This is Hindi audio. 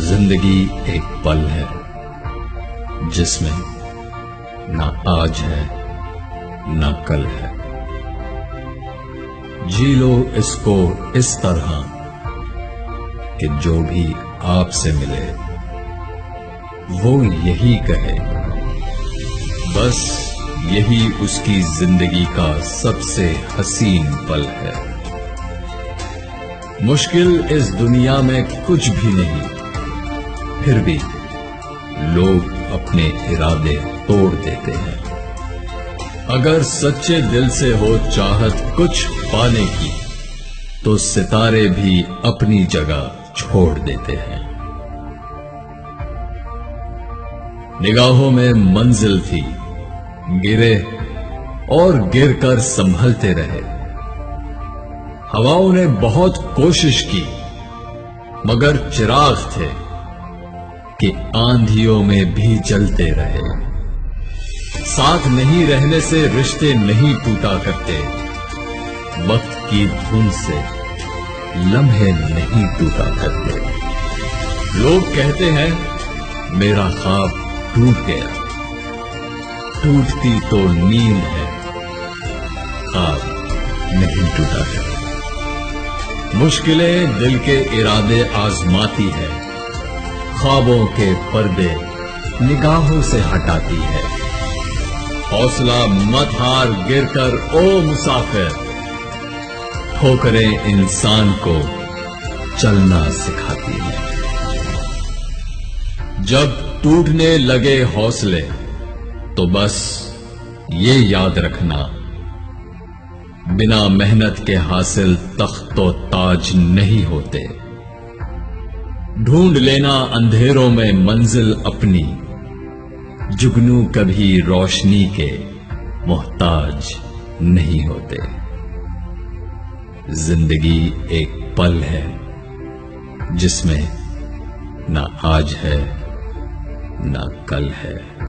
जिंदगी एक पल है जिसमें ना आज है ना कल है। जी लो इसको इस तरह कि जो भी आपसे मिले वो यही कहे, बस यही उसकी जिंदगी का सबसे हसीन पल है। मुश्किल इस दुनिया में कुछ भी नहीं, फिर भी लोग अपने इरादे तोड़ देते हैं। अगर सच्चे दिल से हो चाहत कुछ पाने की, तो सितारे भी अपनी जगह छोड़ देते हैं। निगाहों में मंजिल थी, गिरे और गिरकर संभलते रहे। हवाओं ने बहुत कोशिश की, मगर चिराग थे कि आंधियों में भी जलते रहे। साथ नहीं रहने से रिश्ते नहीं टूटा करते, वक्त की धुन से लम्हे नहीं टूटा करते। लोग कहते हैं मेरा ख्वाब टूट गया, टूटती तो नींद है, ख्वाब नहीं टूटा करता। मुश्किलें दिल के इरादे आजमाती है, ख्वाबों के पर्दे निगाहों से हटाती है। हौसला मत हार, गिरकर ओ मुसाफिर, ठोकरें इंसान को चलना सिखाती है। जब टूटने लगे हौसले तो बस ये याद रखना, बिना मेहनत के हासिल तख्तो ताज नहीं होते। ढूंढ लेना अंधेरों में मंजिल अपनी, जुगनू कभी रोशनी के मोहताज नहीं होते। जिंदगी एक पल है जिसमें ना आज है ना कल है।